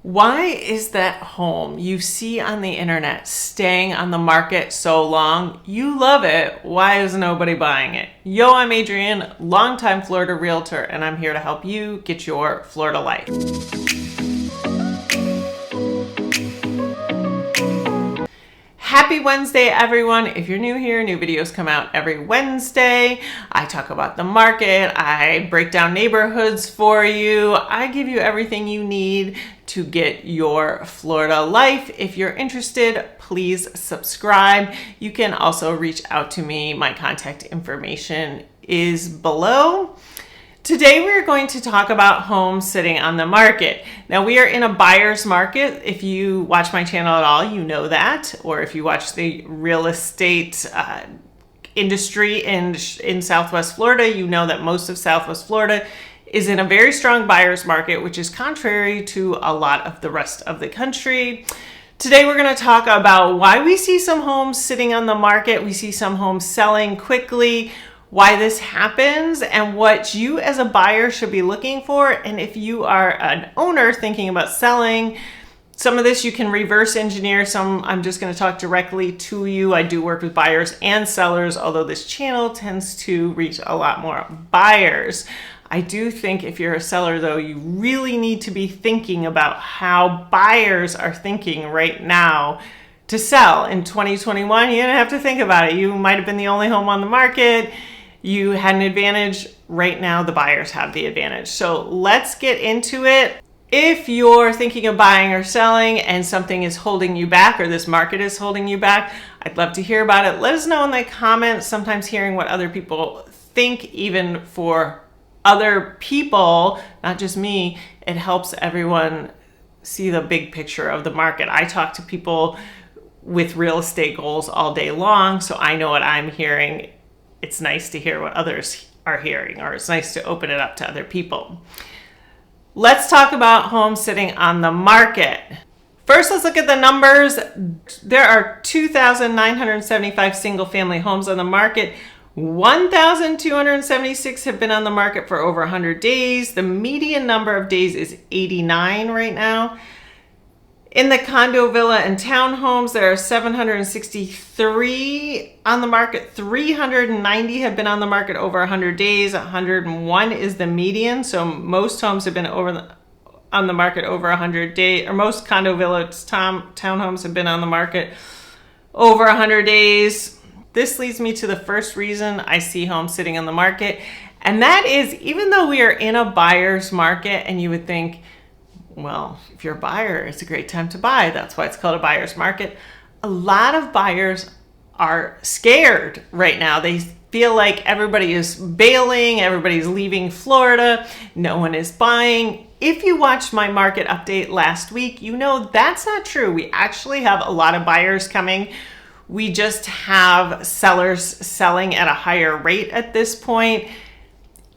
Why is that home you see on the internet staying on the market so long? You love it. Why is nobody buying it? Yo, I'm Adrienne, longtime Florida realtor, and I'm here to help you get your Florida life. Happy Wednesday, everyone. If you're new here, new videos come out every Wednesday. I talk about the market. I break down neighborhoods for you. I give you everything you need to get your Florida life. If you're interested, please subscribe. You can also reach out to me. My contact information is below. Today we're going to talk about homes sitting on the market. Now we are in a buyer's market. If you watch my channel at all, you know that. Or if you watch the real estate industry in Southwest Florida, you know that most of Southwest Florida is in a very strong buyer's market, which is contrary to a lot of the rest of the country. Today we're going to talk about why we see some homes sitting on the market. We see some homes selling quickly, why this happens, and what you as a buyer should be looking for. And if you are an owner thinking about selling, some of this you can reverse engineer. Some I'm just going to talk directly to you. I do work with buyers and sellers, although this channel tends to reach a lot more buyers. I do think if you're a seller, though, you really need to be thinking about how buyers are thinking right now to sell. In 2021, you didn't have to think about it. You might have been the only home on the market. You had an advantage. Right now, the buyers have the advantage. So let's get into it. If you're thinking of buying or selling and something is holding you back, or this market is holding you back, I'd love to hear about it. Let us know in the comments. Sometimes hearing what other people think, even for other people, not just me, it helps everyone see the big picture of the market. I talk to people with real estate goals all day long, so I know what I'm hearing. It's nice to hear what others are hearing, or it's nice to open it up to other people. Let's talk about homes sitting on the market. First, let's look at the numbers. There are 2,975 single-family homes on the market. 1,276 have been on the market for over 100 days. The median number of days is 89 right now. In the condo, villa, and townhomes, there are 763 on the market. 390 have been on the market over 100 days. 101 is the median. So most homes have been on the market over 100 days, or most condo, villas, townhomes have been on the market over 100 days. This leads me to the first reason I see homes sitting on the market. And that is, even though we are in a buyer's market, and you would think, well, if you're a buyer, it's a great time to buy. That's why it's called a buyer's market. A lot of buyers are scared right now. They feel like everybody is bailing, everybody's leaving Florida, no one is buying. If you watched my market update last week, you know that's not true. We actually have a lot of buyers coming. We just have sellers selling at a higher rate at this point.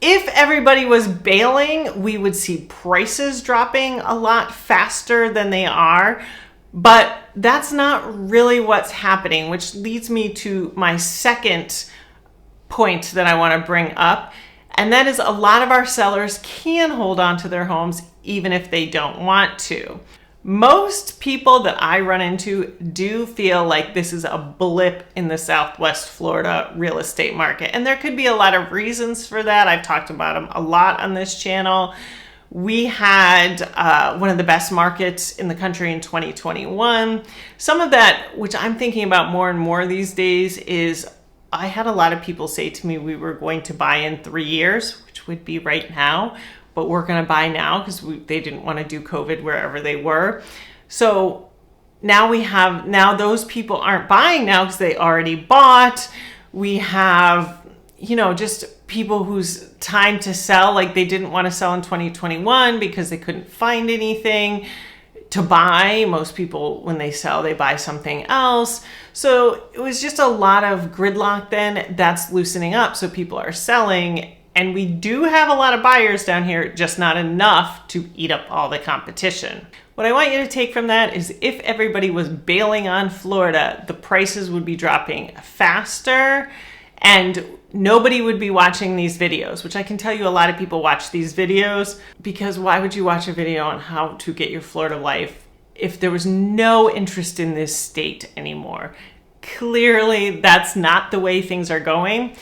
If everybody was bailing, we would see prices dropping a lot faster than they are, but that's not really what's happening, which leads me to my second point that I want to bring up, and that is a lot of our sellers can hold on to their homes even if they don't want to. Most people that I run into do feel like this is a blip in the Southwest Florida real estate market. And there could be a lot of reasons for that. I've talked about them a lot on this channel. We had one of the best markets in the country in 2021. Some of that, which I'm thinking about more and more these days, is I had a lot of people say to me we were going to buy in 3 years, which would be right now. But we're going to buy now because they didn't want to do COVID wherever they were. So now those people aren't buying now because they already bought. We have, just people whose time to sell, like they didn't want to sell in 2021 because they couldn't find anything to buy. Most people, when they sell, they buy something else. So it was just a lot of gridlock then. That's loosening up. So people are selling. And we do have a lot of buyers down here, just not enough to eat up all the competition. What I want you to take from that is if everybody was bailing on Florida, the prices would be dropping faster And nobody would be watching these videos, which I can tell you a lot of people watch these videos, because why would you watch a video on how to get your Florida life if there was no interest in this state anymore? Clearly, that's not the way things are going.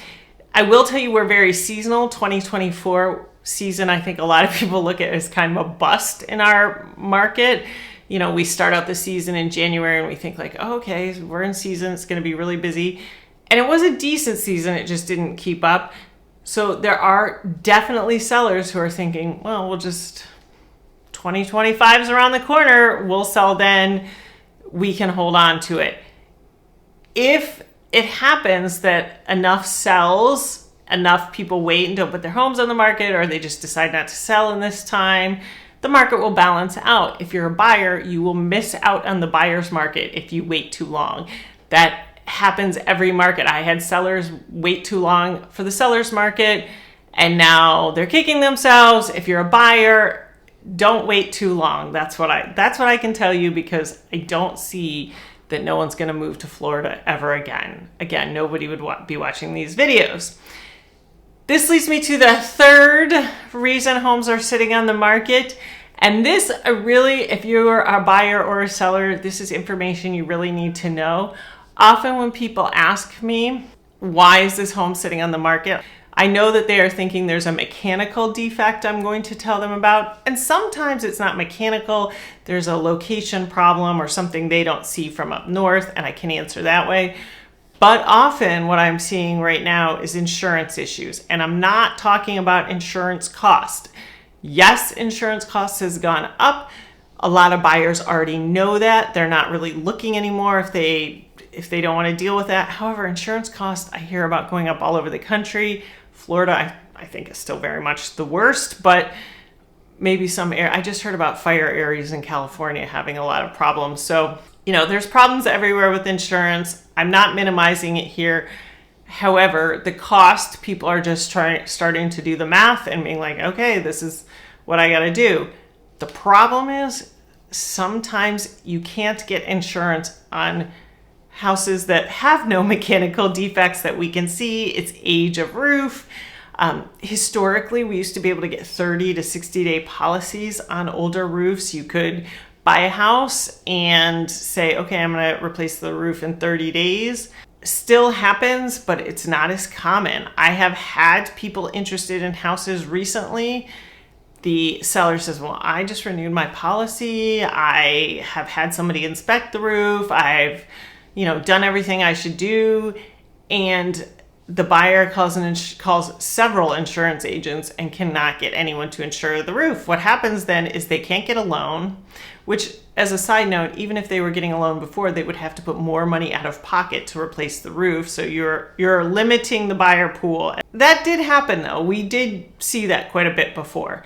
I will tell you we're very seasonal. 2024 season, I think a lot of people look at as kind of a bust in our market. You know, we start out the season in January and we think like, oh, okay, we're in season, it's going to be really busy. And it was a decent season, it just didn't keep up. So there are definitely sellers who are thinking, well, 2025 is around the corner, we'll sell then, we can hold on to it. If it happens that enough sells, enough people wait and don't put their homes on the market, or they just decide not to sell in this time, the market will balance out. If you're a buyer, you will miss out on the buyer's market if you wait too long. That happens every market. I had sellers wait too long for the seller's market, and now they're kicking themselves. If you're a buyer, don't wait too long. That's what I can tell you, because I don't see that no one's going to move to Florida ever again. Again, nobody would be watching these videos. This leads me to the third reason homes are sitting on the market. And this really, if you're a buyer or a seller, this is information you really need to know. Often when people ask me, why is this home sitting on the market? I know that they are thinking there's a mechanical defect I'm going to tell them about. And sometimes it's not mechanical. There's a location problem or something they don't see from up north, and I can answer that way. But often what I'm seeing right now is insurance issues. And I'm not talking about insurance cost. Yes, insurance costs has gone up. A lot of buyers already know that. They're not really looking anymore if they don't want to deal with that. However, insurance costs I hear about going up all over the country. Florida, I think, is still very much the worst, but maybe I just heard about fire areas in California having a lot of problems. So, there's problems everywhere with insurance. I'm not minimizing it here. However, the cost, people are just starting to do the math and being like, okay, this is what I got to do. The problem is sometimes you can't get insurance on houses that have no mechanical defects that we can see. It's age of roof. Historically, we used to be able to get 30 to 60-day policies on older roofs. You could buy a house and say, okay, I'm going to replace the roof in 30 days. Still happens, but it's not as common. I have had people interested in houses recently. The seller says, well, I just renewed my policy. I have had somebody inspect the roof. I've done everything I should do. And the buyer calls several insurance agents and cannot get anyone to insure the roof. What happens then is they can't get a loan, which, as a side note, even if they were getting a loan before, they would have to put more money out of pocket to replace the roof. So you're limiting the buyer pool. That did happen, though. We did see that quite a bit before.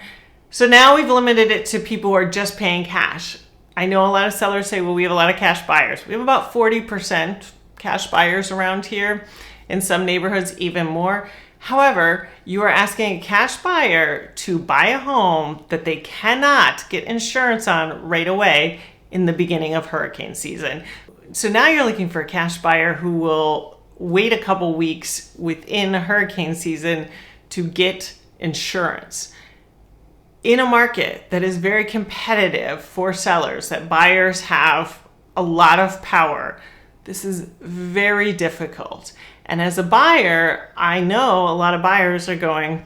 So now we've limited it to people who are just paying cash. I know a lot of sellers say, well, we have a lot of cash buyers. We have about 40% cash buyers around here. In some neighborhoods, even more. However, you are asking a cash buyer to buy a home that they cannot get insurance on right away in the beginning of hurricane season. So now you're looking for a cash buyer who will wait a couple weeks within hurricane season to get insurance. In a market that is very competitive for sellers, that buyers have a lot of power, this is very difficult. And as a buyer, I know a lot of buyers are going,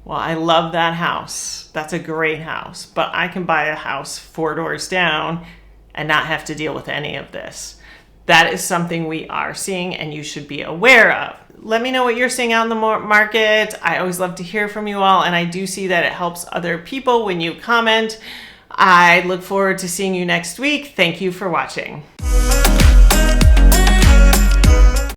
well, I love that house. That's a great house, but I can buy a house 4 doors down and not have to deal with any of this. That is something we are seeing and you should be aware of. Let me know what you're seeing out in the market. I always love to hear from you all, and I do see that it helps other people when you comment. I look forward to seeing you next week. Thank you for watching.